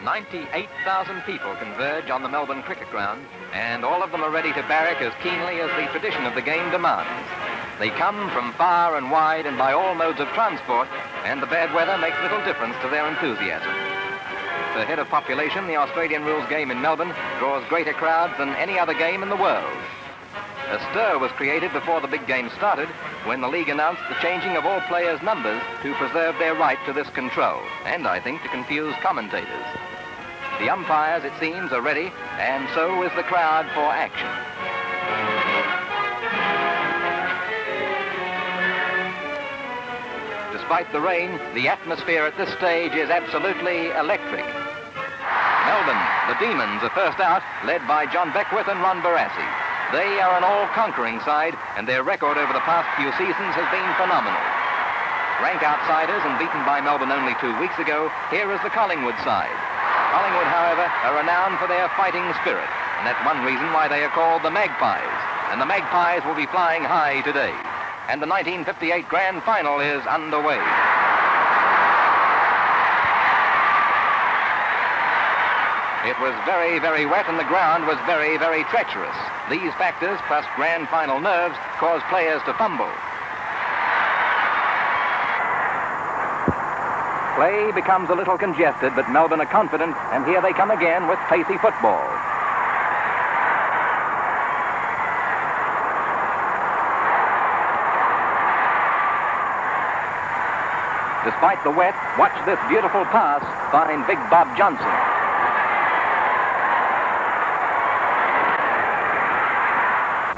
98,000 people converge on the Melbourne cricket ground, and all of them are ready to barrack as keenly as the tradition of the game demands. They come from far and wide and by all modes of transport, and the bad weather makes little difference to their enthusiasm. Per head of population, the Australian rules game in Melbourne draws greater crowds than any other game in the world. A stir was created before the big game started when the league announced the changing of all players' numbers to preserve their right to this control, and I think to confuse commentators. The umpires, it seems, are ready, and so is the crowd for action. Despite the rain, the atmosphere at this stage is absolutely electric. Melbourne, the Demons, are first out, led by John Beckwith and Ron Barassi. They are an all-conquering side, and their record over the past few seasons has been phenomenal. Rank outsiders and beaten by Melbourne only 2 weeks ago, here is the Collingwood side. Collingwood, however, are renowned for their fighting spirit, and that's one reason why they are called the Magpies. And the Magpies will be flying high today. And the 1958 Grand Final is underway. It was very, very wet, and the ground was very, very treacherous. These factors, plus Grand Final nerves, cause players to fumble. Play becomes a little congested, but Melbourne are confident, and here they come again with pacey football. Despite the wet, watch this beautiful pass by Big Bob Johnson.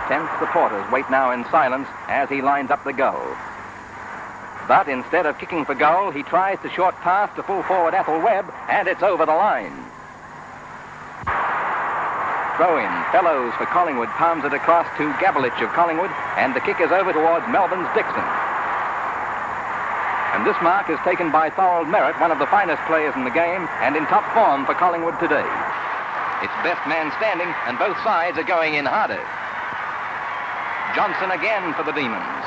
Tense supporters wait now in silence as he lines up the goal. But instead of kicking for goal, he tries to short pass to full forward Ethel Webb, and it's over the line. Throw in. Fellows for Collingwood palms it across to Gabelich of Collingwood, and the kick is over towards Melbourne's Dixon. And this mark is taken by Thorold Merritt, one of the finest players in the game, and in top form for Collingwood today. It's best man standing, and both sides are going in harder. Johnson again for the Demons.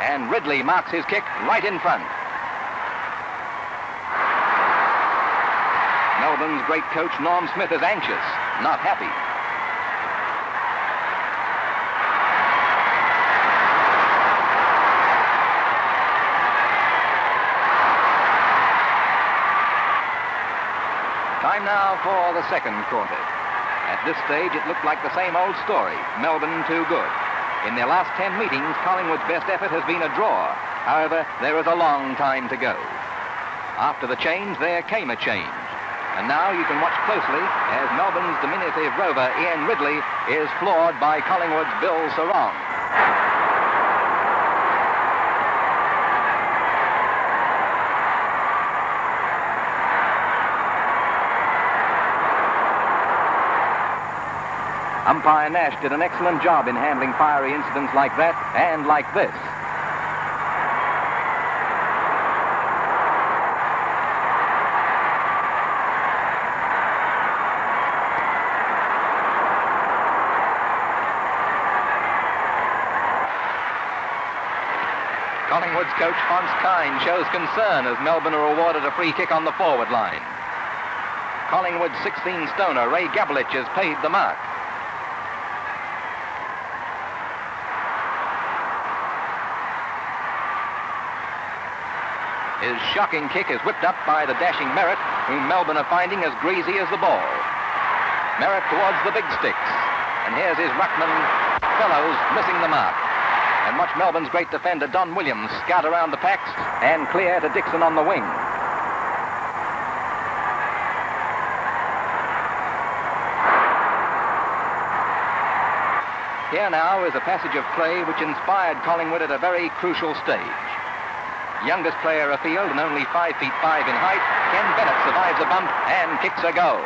And Ridley marks his kick right in front. Melbourne's great coach Norm Smith is anxious, not happy. Time now for the second quarter. At this stage, it looked like the same old story, Melbourne too good. In their last 10 meetings, Collingwood's best effort has been a draw. However, there is a long time to go. After the change, there came a change. And now you can watch closely as Melbourne's diminutive rover, Ian Ridley, is floored by Collingwood's Bill Sarong. Umpire Nash did an excellent job in handling fiery incidents like that and like this. Collingwood's coach Hans Kine shows concern as Melbourne are awarded a free kick on the forward line. Collingwood's 16-stoner Ray Gabelich has paid the mark. His shocking kick is whipped up by the dashing Merritt, whom Melbourne are finding as greasy as the ball. Merritt towards the big sticks. And here's his ruckman, Fellows, missing the mark. And watch Melbourne's great defender, Don Williams, scout around the packs and clear to Dixon on the wing. Here now is a passage of play which inspired Collingwood at a very crucial stage. Youngest player afield and only 5'5" in height, Ken Bennett survives a bump and kicks a goal.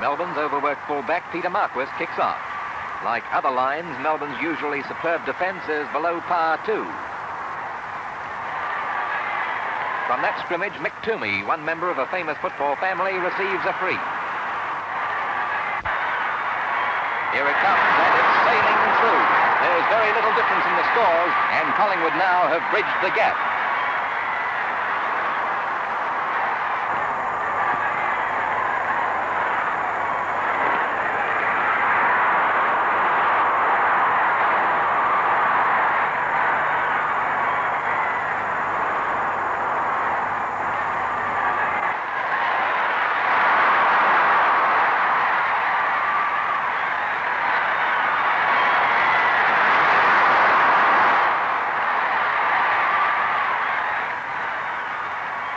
Melbourne's overworked fullback Peter Marquis kicks off. Like other lines, Melbourne's usually superb defence is below par too. From that scrimmage, Mick Toomey, one member of a famous football family, receives a free. Here it comes, and it's sailing through. There's very little difference in the scores, and Collingwood now have bridged the gap.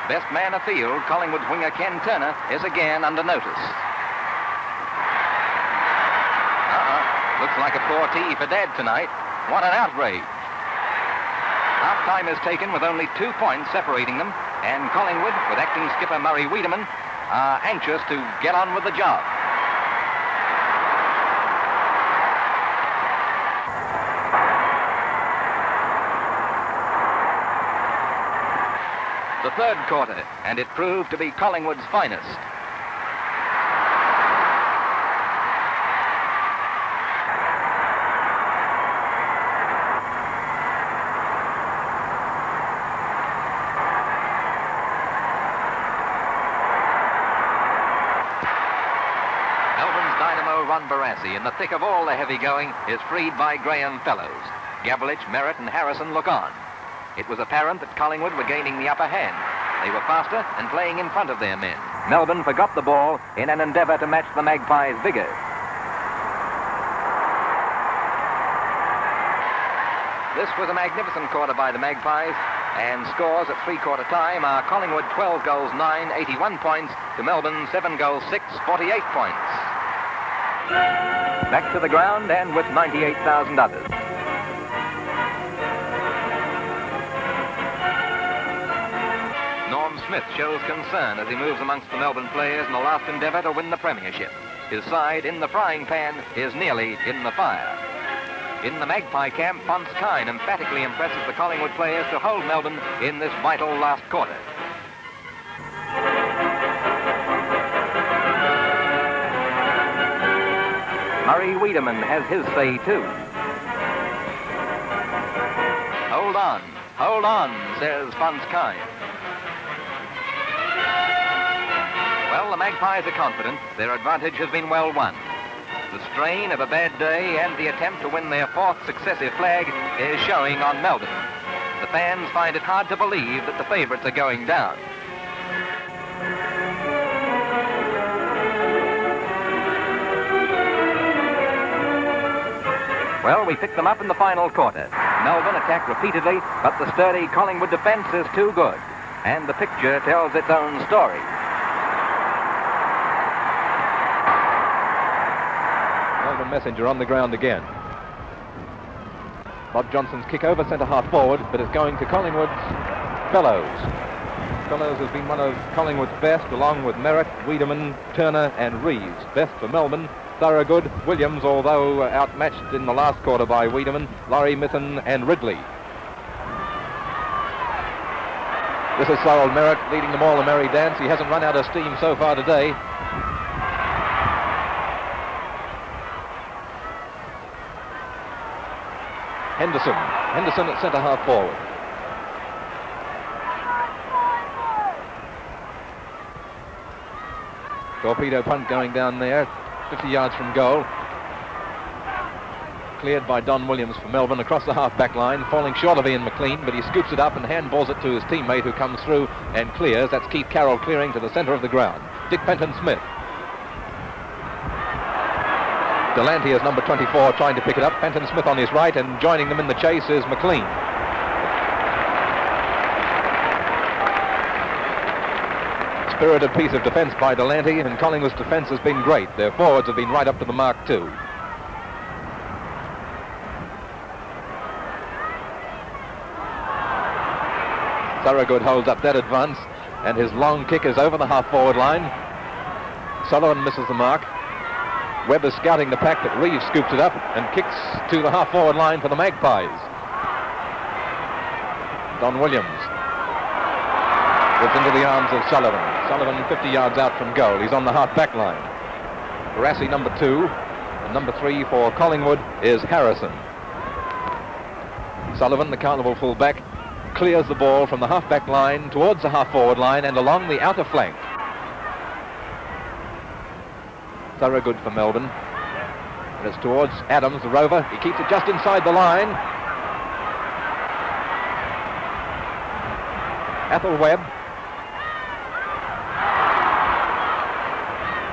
Best man afield, Collingwood's winger Ken Turner, is again under notice. Looks like a poor tee for Dad tonight. What an outrage. Half-time is taken with only 2 points separating them, and Collingwood, with acting skipper Murray Wiedemann, are anxious to get on with the job. The third quarter, and it proved to be Collingwood's finest. Melbourne's dynamo Ron Barassi, in the thick of all the heavy going, is freed by Graham Fellows. Gabelich, Merritt and Harrison look on. It was apparent that Collingwood were gaining the upper hand. They were faster and playing in front of their men. Melbourne forgot the ball in an endeavour to match the Magpies' vigour. This was a magnificent quarter by the Magpies, and scores at three-quarter time are Collingwood 12 goals 9, 81 points, to Melbourne 7 goals 6, 48 points. Back to the ground and with 98,000 others. Smith shows concern as he moves amongst the Melbourne players in the last endeavour to win the premiership. His side, in the frying pan, is nearly in the fire. In the Magpie camp, Ponce Kine emphatically impresses the Collingwood players to hold Melbourne in this vital last quarter. Murray Wiedemann has his say too. Hold on, says Ponce Kine. Well, the Magpies are confident. Their advantage has been well won. The strain of a bad day and the attempt to win their fourth successive flag is showing on Melbourne. The fans find it hard to believe that the favourites are going down. Well, we picked them up in the final quarter. Melbourne attacked repeatedly, but the sturdy Collingwood defence is too good. And the picture tells its own story. Messenger on the ground again. Bob Johnson's kick over centre-half forward, but it's going to Collingwood's Fellows. Fellows has been one of Collingwood's best, along with Merritt, Wiedemann, Turner and Reeves. Best for Melbourne, Thorogood, Williams, although outmatched in the last quarter by Wiedemann, Laurie, Mithun and Ridley. This is Cyril Merritt leading them all a merry dance. He hasn't run out of steam so far today. Henderson at centre-half forward. Torpedo punt going down there, 50 yards from goal. Cleared by Don Williams for Melbourne across the half-back line, falling short of Ian McLean, but he scoops it up and handballs it to his teammate who comes through and clears. That's Keith Carroll clearing to the centre of the ground. Dick Penton-Smith. Delante is number 24 trying to pick it up. Penton-Smith on his right, and joining them in the chase is McLean. Spirited piece of defence by Delante, and Collingwood's defence has been great. Their forwards have been right up to the mark too. Thorogood holds up that advance, and his long kick is over the half-forward line. Sullivan misses the mark. Webb is scouting the pack, but Reeves scoops it up and kicks to the half-forward line for the Magpies. Don Williams gets into the arms of Sullivan. Sullivan 50 yards out from goal. He's on the half-back line. Barassi number 2, and number 3 for Collingwood is Harrison. Sullivan, the Carnival full-back, clears the ball from the half-back line towards the half-forward line and along the outer flank. Thorogood for Melbourne. And it's towards Adams, the rover. He keeps it just inside the line. Athol Webb.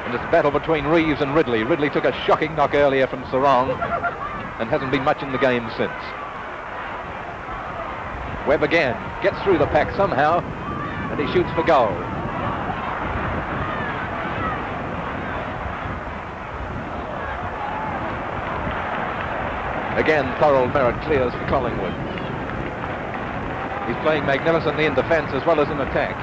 And it's a battle between Reeves and Ridley. Ridley took a shocking knock earlier from Sarong and hasn't been much in the game since. Webb again gets through the pack somehow and he shoots for goal. Again, Thorold Merritt clears for Collingwood. He's playing magnificently in defence as well as in attack.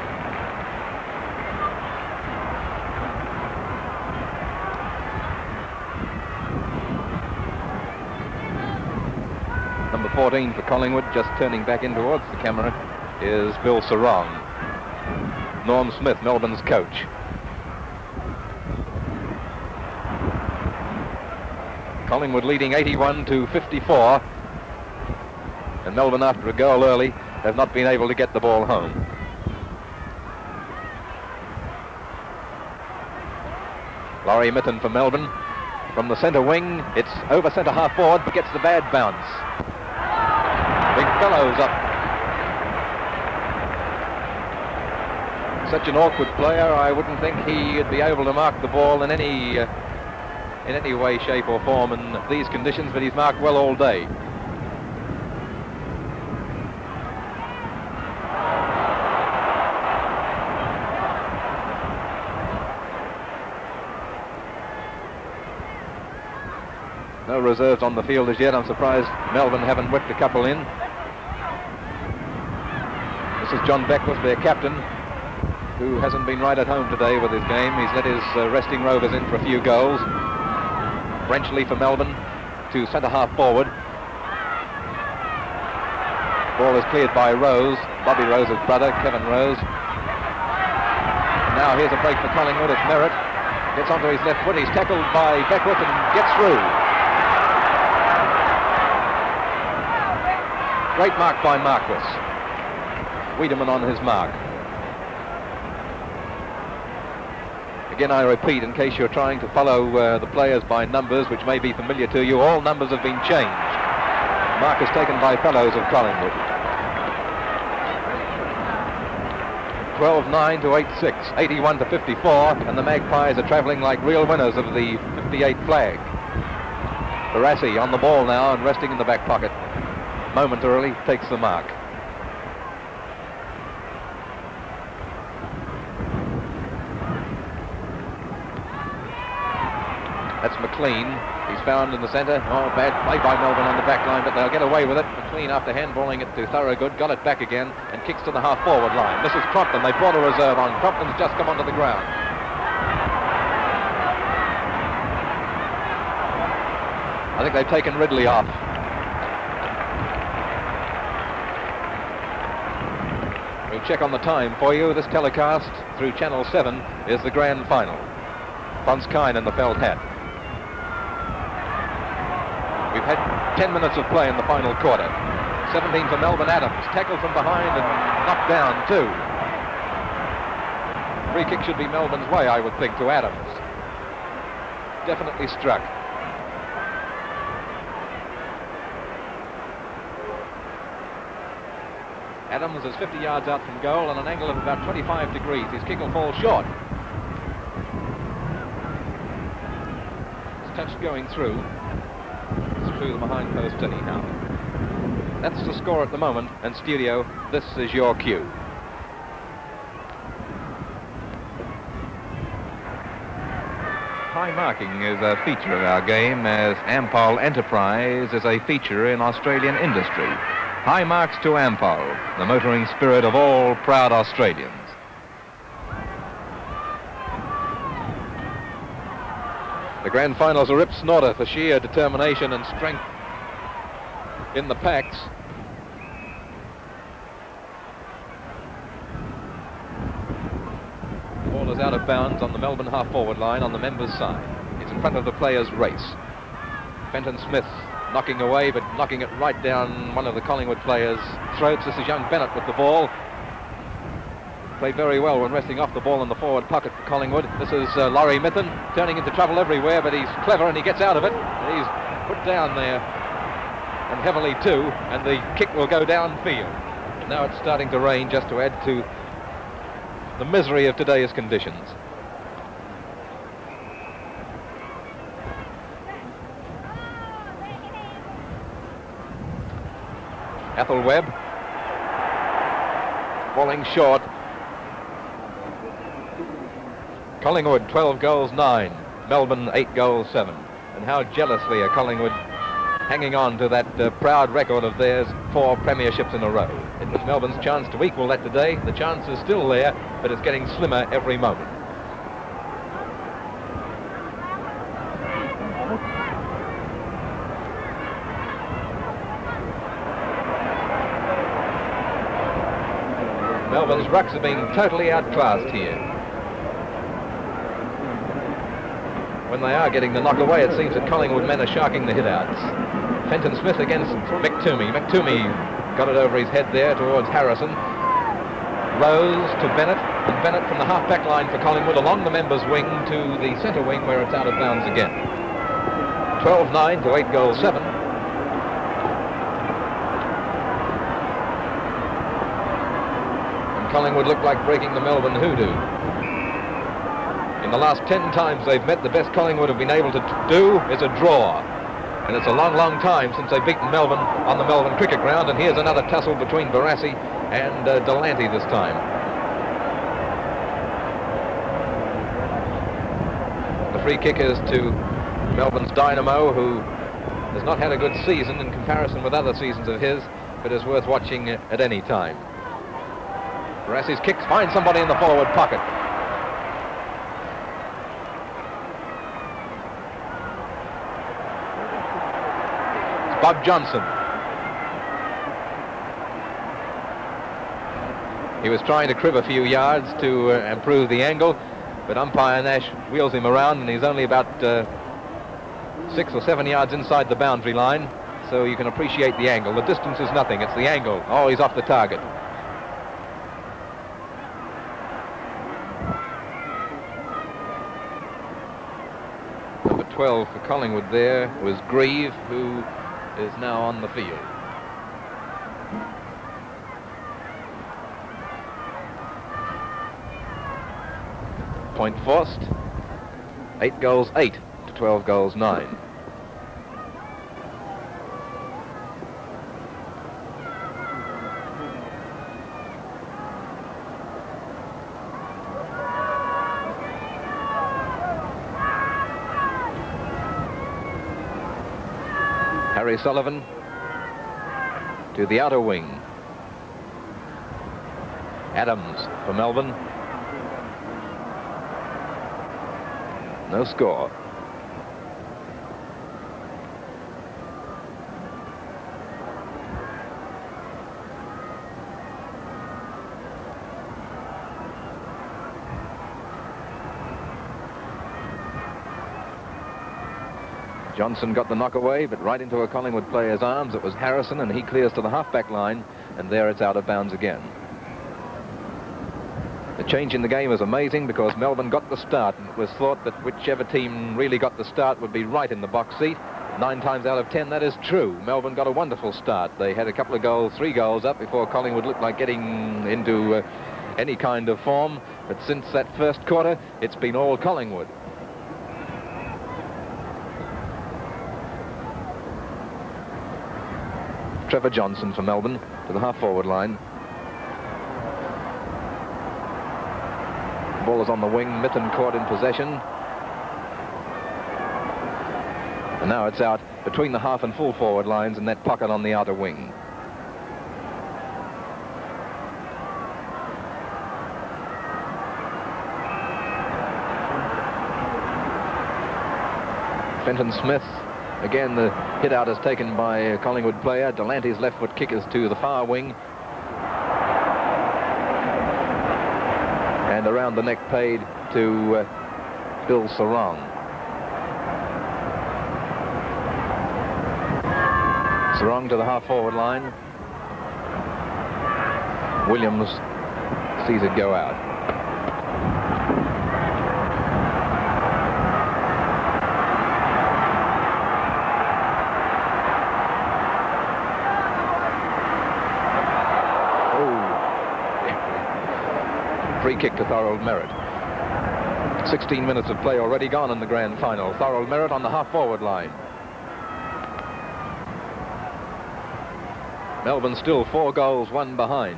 Number 14 for Collingwood, just turning back in towards the camera, is Bill Sarong. Norm Smith, Melbourne's coach. Collingwood leading 81-54, and Melbourne, after a goal early, have not been able to get the ball home. Laurie Mitten for Melbourne. From the centre wing, it's over centre half forward, but gets the bad bounce. Big Fellows up. Such an awkward player, I wouldn't think he'd be able to mark the ball in any way, shape or form in these conditions, but he's marked well all day. No reserves on the field as yet. I'm surprised Melbourne haven't whipped a couple in. This is John Beckwith, their captain, who hasn't been right at home today with his game. He's let his resting rovers in for a few goals. Brenchley for Melbourne to centre half forward. Ball is cleared by Rose, Bobby Rose's brother, Kevin Rose. Now here's a break for Collingwood. It's Merritt. Gets onto his left foot. He's tackled by Beckwith and gets through. Great mark by Marquis. Wiedemann on his mark. Again, I repeat, in case you're trying to follow the players by numbers, which may be familiar to you, all numbers have been changed. Mark is taken by Fellows of Collingwood. 12-9 to 8-6, 81-54, and the Magpies are travelling like real winners of the 58 flag. Barassi on the ball now and resting in the back pocket. Momentarily takes the mark. That's McLean. He's found in the centre. Oh, bad play by Melbourne on the back line, but they'll get away with it. McLean, after handballing it to Thorogood, got it back again and kicks to the half-forward line. This is Crompton. They brought a reserve on. Crompton's just come onto the ground. I think they've taken Ridley off. We'll check on the time for you. This telecast through Channel 7 is the Grand Final. Fons Kine in the felt hat. We've had 10 minutes of play in the final quarter. 17 for Melbourne. Adams tackled from behind and knocked down too. Free kick should be Melbourne's way, I would think, to Adams. Definitely struck. Adams is 50 yards out from goal on an angle of about 25 degrees. His kick will fall short. It's touched going through. It's through the behind post anyhow. That's the score at the moment, and studio, this is your cue. High marking is a feature of our game, as Ampol Enterprise is a feature in Australian industry. High marks to Ampol, the motoring spirit of all proud Australians. The Grand Final's a rip snorter for sheer determination and strength in the packs. Ball is out of bounds on the Melbourne half-forward line on the members' side. It's in front of the players' race. Fenton Smith knocking away, but knocking it right down one of the Collingwood players' throats. This is young Bennett with the ball. Played very well when resting off the ball in the forward pocket for Collingwood. This is Laurie Mithun, turning into trouble everywhere, but he's clever and he gets out of it. He's put down there, and heavily too, and the kick will go downfield. Now it's starting to rain, just to add to the misery of today's conditions. Ethel Webb falling short. Collingwood 12 goals 9, Melbourne 8 goals 7. And how jealously are Collingwood hanging on to that proud record of theirs, 4 premierships in a row. It was Melbourne's chance to equal that today. The chance is still there, but it's getting slimmer every moment. Melbourne's rucks have been totally outclassed here. When they are getting the knock away, it seems that Collingwood men are sharking the hit-outs. Fenton Smith against McToomey. McToomey got it over his head there towards Harrison. Rose to Bennett, and Bennett from the half-back line for Collingwood along the members' wing to the centre wing where it's out of bounds again. 12-9 to 8 goals 7. And Collingwood looked like breaking the Melbourne hoodoo. In the last 10 times they've met, the best Collingwood have been able to do is a draw. And it's a long, long time since they've beaten Melbourne on the Melbourne cricket ground. And here's another tussle between Barassi and Delante this time. The free kick is to Melbourne's Dynamo, who has not had a good season in comparison with other seasons of his, but is worth watching at any time. Barassi's kicks find somebody in the forward pocket. Bob Johnson. He was trying to crib a few yards to improve the angle, but umpire Nash wheels him around and he's only about 6 or 7 yards inside the boundary line, so you can appreciate the angle. The distance is nothing, it's the angle. Oh, he's off the target. Number 12 for Collingwood there was Grieve, who is now on the field. Point forced. 8 goals 8 to 12 goals 9. Harry Sullivan to the outer wing. Adams for Melbourne. No score. Johnson got the knock away, but right into a Collingwood player's arms. It was Harrison, and he clears to the half-back line, and there it's out of bounds again. The change in the game is amazing because Melbourne got the start, and it was thought that whichever team really got the start would be right in the box seat. 9 times out of 10, that is true. Melbourne got a wonderful start. They had a couple of goals, 3 goals up before Collingwood looked like getting into any kind of form. But since that first quarter, it's been all Collingwood. Trevor Johnson for Melbourne to the half-forward line. The ball is on the wing. Mitten caught in possession. And now it's out between the half and full forward lines in that pocket on the outer wing. Fenton Smith. Again, the hit out is taken by a Collingwood player. Delanty's left foot kick is to the far wing. And around the neck paid to Bill Sarong. Sarong to the half-forward line. Williams sees it go out. Free kick to Thorold Merritt. 16 minutes of play already gone in the grand final. Thorold Merritt on the half-forward line. Melbourne still 4 goals, 1 behind.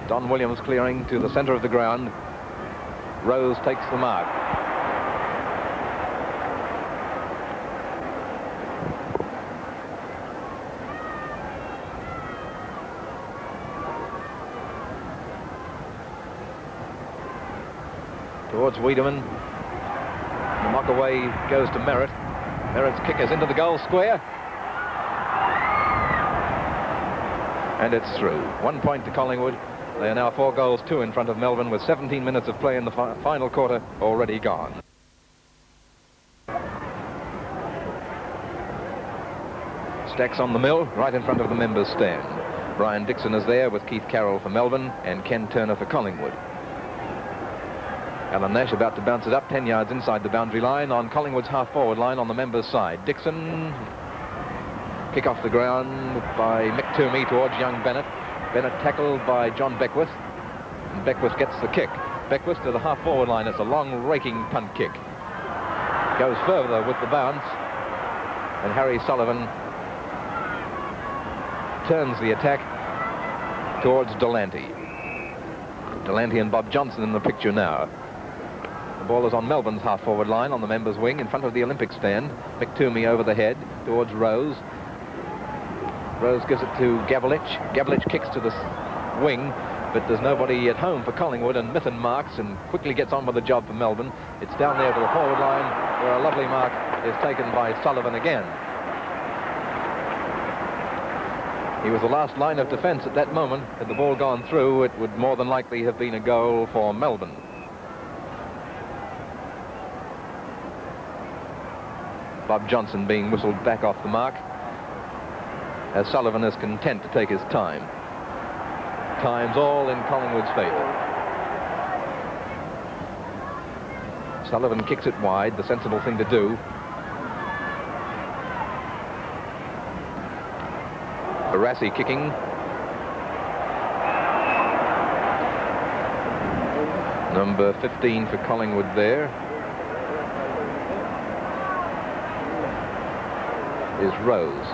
Don Williams clearing to the centre of the ground. Rose takes the mark. Towards Wiedemann. The knock away goes to Merritt. Merritt's kick is into the goal square. And it's through. 1 point to Collingwood. They are now 4 goals, 2 in front of Melbourne with 17 minutes of play in the final quarter already gone. Stacks on the mill, right in front of the members' stand. Brian Dixon is there with Keith Carroll for Melbourne and Ken Turner for Collingwood. Alan Nash about to bounce it up 10 yards inside the boundary line on Collingwood's half-forward line on the members' side. Dixon, kick off the ground by Mick Toomey towards young Bennett. Bennett tackled by John Beckwith, and Beckwith gets the kick. Beckwith to the half-forward line. It's a long, raking punt kick. Goes further with the bounce, and Harry Sullivan turns the attack towards Delanty. Delanty and Bob Johnson in the picture now. The ball is on Melbourne's half-forward line on the members' wing in front of the Olympic stand. Mick Toomey over the head towards Rose. Rose gives it to Gabelich. Gabelich kicks to the wing, but there's nobody at home for Collingwood, and Mithen marks and quickly gets on with the job for Melbourne. It's down there to the forward line, where a lovely mark is taken by Sullivan again. He was the last line of defence at that moment. Had the ball gone through, it would more than likely have been a goal for Melbourne. Bob Johnson being whistled back off the mark, as Sullivan is content to take his time. Time's all in Collingwood's favour. Sullivan kicks it wide, the sensible thing to do. Barassi kicking. Number 15 for Collingwood there is Rose.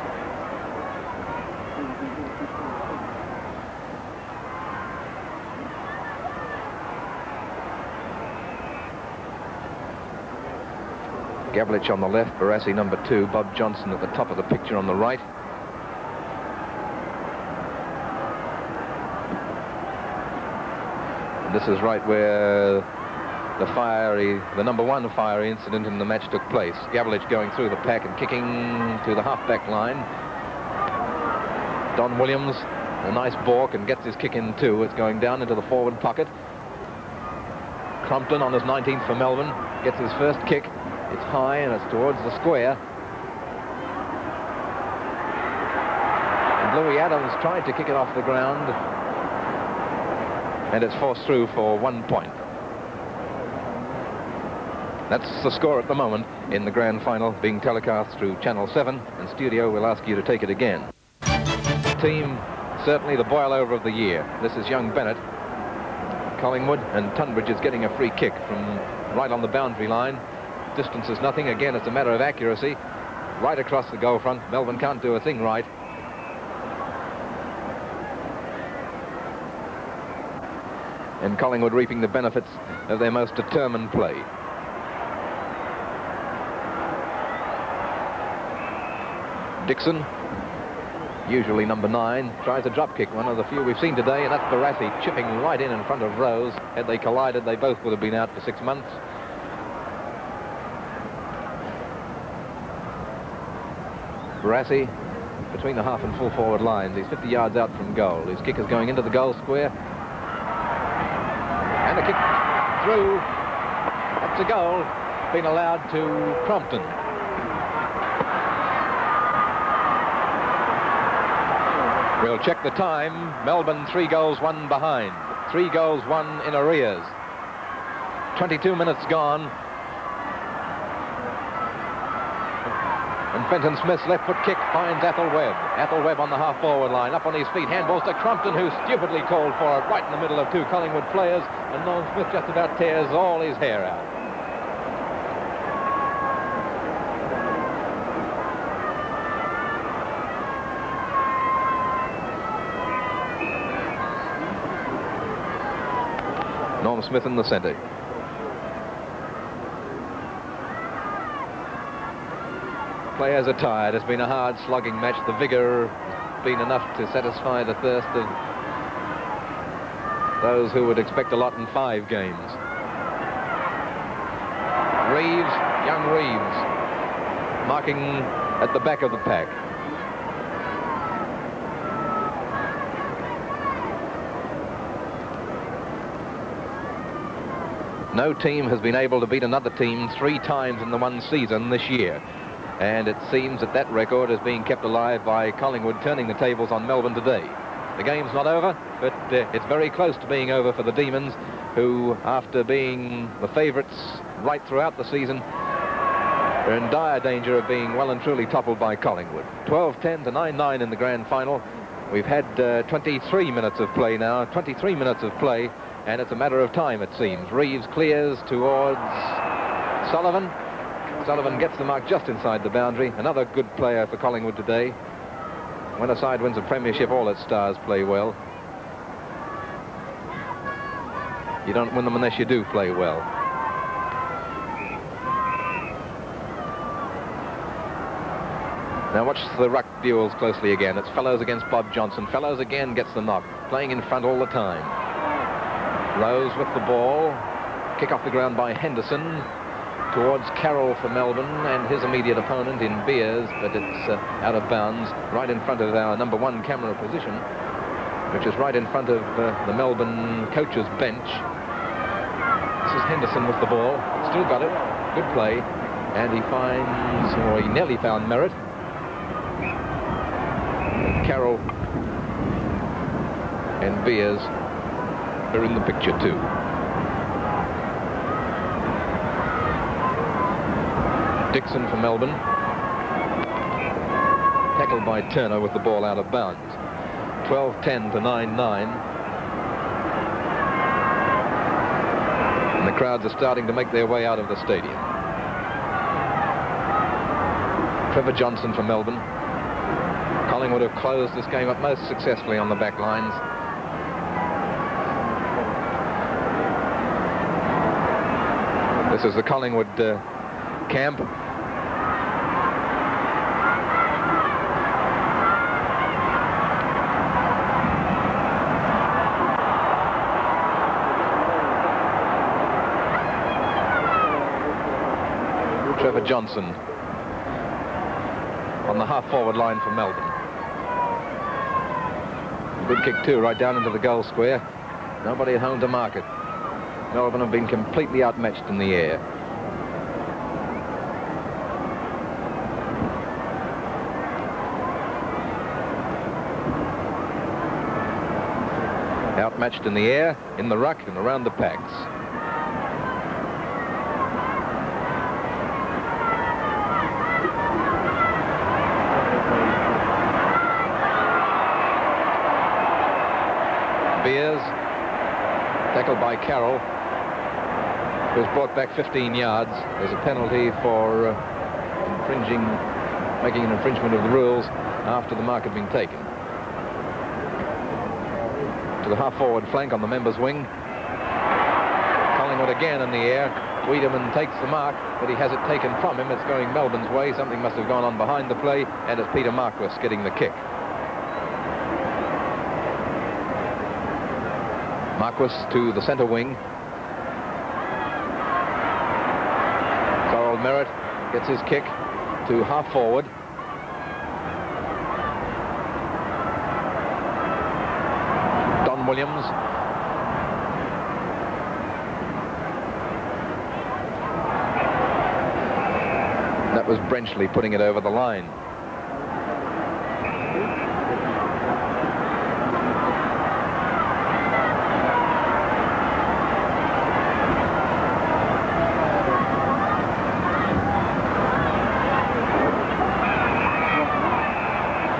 Gabelich on the left, Barassi number 2, Bob Johnson at the top of the picture on the right. And this is right where the number 1 fiery incident in the match took place. Gabelich going through the pack and kicking to the half-back line. Don Williams, a nice balk, and gets his kick in too. It's going down into the forward pocket. Crompton on his 19th for Melbourne gets his first kick. It's high and it's towards the square. And Louis Adams tried to kick it off the ground, and it's forced through for 1 point. That's the score at the moment in the grand final, being telecast through Channel 7, and Studio will ask you to take it again. Team, certainly the boil-over of the year. This is young Bennett. Collingwood, and Tunbridge is getting a free kick from right on the boundary line. Distance is nothing. Again, it's a matter of accuracy. Right across the goal front. Melbourne can't do a thing right. And Collingwood reaping the benefits of their most determined play. Dixon, usually number 9, tries a drop kick, one of the few we've seen today, and that's Barassi chipping right in front of Rose. Had they collided, they both would have been out for 6 months. Barassi between the half and full forward lines. He's 50 yards out from goal. His kick is going into the goal square. And a kick through. That's a goal. Been allowed to Crompton. We'll check the time. Melbourne 3 goals, 1 behind. 3 goals, 1 in arrears. 22 minutes gone. And Fenton Smith's left foot kick finds Athelwebb. Athelwebb on the half-forward line, up on his feet. Handballs to Crompton, who stupidly called for it right in the middle of 2 Collingwood players. And Noel Smith just about tears all his hair out. Norm Smith in the centre. Players are tired. It's been a hard slogging match. The vigour has been enough to satisfy the thirst of those who would expect a lot in 5 games. Reeves, young Reeves, marking at the back of the pack. No team has been able to beat another team 3 times in the one season this year. And it seems that that record is being kept alive by Collingwood turning the tables on Melbourne today. The game's not over, but it's very close to being over for the Demons, who, after being the favourites right throughout the season, are in dire danger of being well and truly toppled by Collingwood. 12-10 to 9-9 in the grand final. We've had 23 minutes of play now, 23 minutes of play, and it's a matter of time, it seems. Reeves clears towards Sullivan. Sullivan gets the mark just inside the boundary. Another good player for Collingwood today. When a side wins a premiership, all its stars play well. You don't win them unless you do play well. Now watch the ruck duels closely again. It's Fellows against Bob Johnson. Fellows again gets the knock, playing in front all the time. Rose with the ball. Kick off the ground by Henderson. Towards Carroll for Melbourne and his immediate opponent in Beers, but it's out of bounds, right in front of our number 1 camera position, which is right in front of the Melbourne coach's bench. This is Henderson with the ball, still got it, good play, and he finds, or he nearly found Merritt. Carroll and Beers are in the picture too. Dixon for Melbourne. Tackled by Turner with the ball out of bounds. 12-10 to 9-9. And the crowds are starting to make their way out of the stadium. Trevor Johnson for Melbourne. Collingwood have closed this game up most successfully on the back lines. This is the Collingwood camp. Trevor Johnson on the half-forward line for Melbourne. Good kick too, right down into the goal square. Nobody at home to mark it. Melbourne have been completely outmatched in the air. Outmatched in the air, in the ruck, and around the packs. Beers, tackled by Carroll, was brought back 15 yards. There's a penalty for making an infringement of the rules after the mark had been taken. To the half-forward flank on the members' wing. Collingwood Collingwood again in the air. Wiedemann takes the mark, but he has it taken from him. It's going Melbourne's way. Something must have gone on behind the play, and it's Peter Marquis getting the kick. Marquis to the centre wing. Thorold Merritt gets his kick to half forward. Don Williams. That was Brenchley putting it over the line.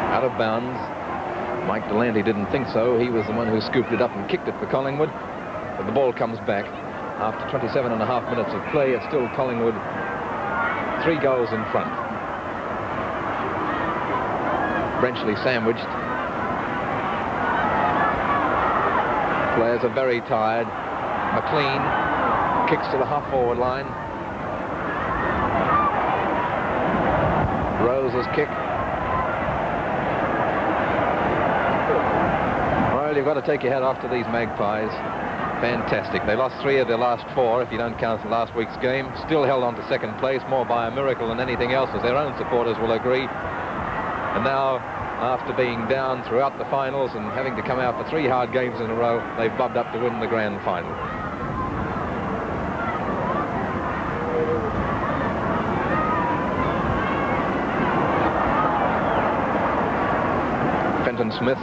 Out of bounds. Mike Delante didn't think so. He was the one who scooped it up and kicked it for Collingwood. But the ball comes back. After 27.5 minutes of play, it's still Collingwood 3 goals in front. Brenchley sandwiched. Players are very tired. McLean kicks to the half-forward line. Rose's kick. Well, you've got to take your hat off to these Magpies. Fantastic. They lost 3 of their last 4, if you don't count last week's game. Still held on to second place, more by a miracle than anything else, as their own supporters will agree. And now, after being down throughout the finals and having to come out for 3 hard games in a row, they've bobbed up to win the grand final. Fenton Smith.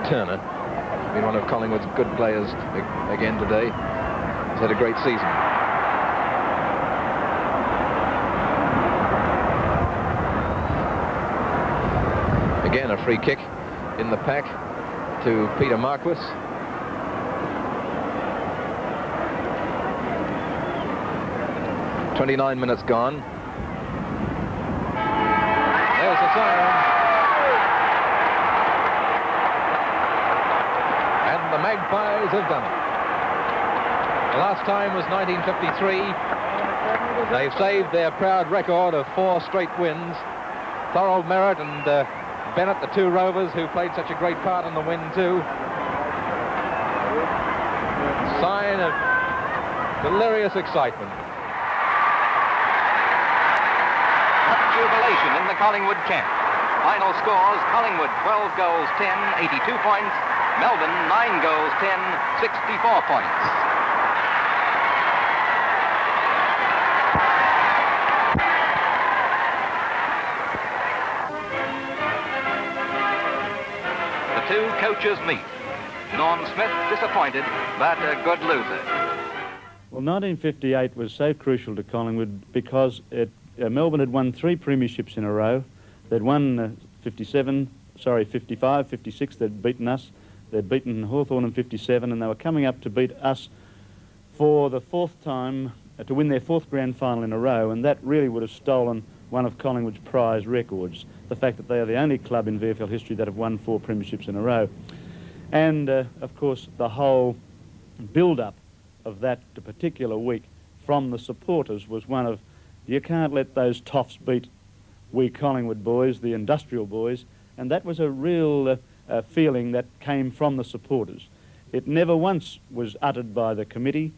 Turner, been one of Collingwood's good players again today. He's had a great season. Again, a free kick in the pack to Peter Marquis. "29 minutes gone. There's the siren. The Magpies have done it. The last time was 1953. They've saved their proud record of 4 straight wins. Thorold Merritt and Bennett, the 2 Rovers who played such a great part in the win too. Sign of delirious excitement. Jubilation in the Collingwood camp. Final scores: Collingwood 12 goals 10, 82 points. Melbourne 9 goals 10, 64 points. The 2 coaches meet. Norm Smith disappointed, but a good loser. Well, 1958 was so crucial to Collingwood because Melbourne had won 3 premierships in a row. They'd won 55, 56, they'd beaten us. They'd beaten Hawthorn in 57, and they were coming up to beat us for the 4th time, to win their 4th grand final in a row, and that really would have stolen one of Collingwood's prize records, the fact that they are the only club in VFL history that have won 4 premierships in a row. And, of course, the whole build-up of that particular week from the supporters was one of, you can't let those toffs beat we Collingwood boys, the industrial boys, and that was a real feeling that came from the supporters. It never once was uttered by the committee,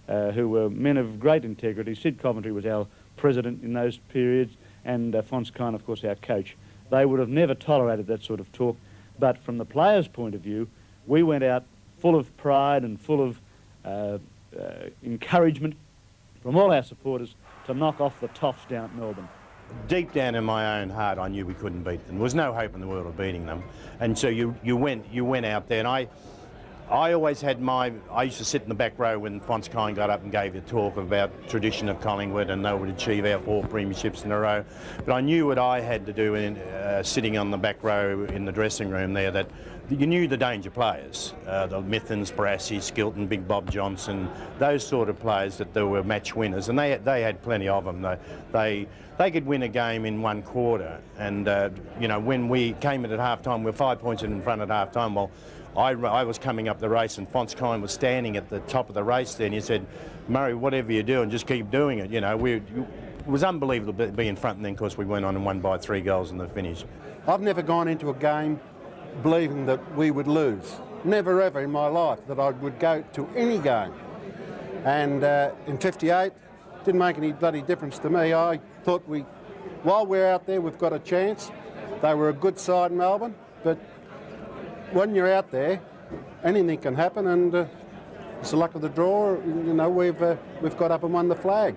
who were men of great integrity. Sid Coventry was our president in those periods, and Fonskine, of course, our coach. They would have never tolerated that sort of talk, but from the players' point of view, we went out full of pride and full of encouragement from all our supporters to knock off the toffs down at Melbourne. Deep down in my own heart, I knew we couldn't beat them. There was no hope in the world of beating them, and so you went out there. And I always had I used to sit in the back row when Fonskine got up and gave a talk about tradition of Collingwood, and they would achieve our 4 premierships in a row. But I knew what I had to do in sitting on the back row in the dressing room there, that you knew the danger players, the Mithens, Barassi, Skilton, Big Bob Johnson, those sort of players that they were match winners, and they had plenty of them. They could win a game in one quarter, and you know, when we came in at half-time, we were 5 points in front at half-time. Well, I was coming up the race, and Fonskine was standing at the top of the race there, and he said, "Murray, whatever you do, and just keep doing it." You know, it was unbelievable to be in front, and then, of course, we went on and won by 3 goals in the finish. I've never gone into a game believing that we would lose. Never ever in my life that I would go to any game. And in 58, didn't make any bloody difference to me. I thought while we're out there, we've got a chance. They were a good side in Melbourne, but when you're out there, anything can happen, and it's the luck of the draw. You know, we've got up and won the flag.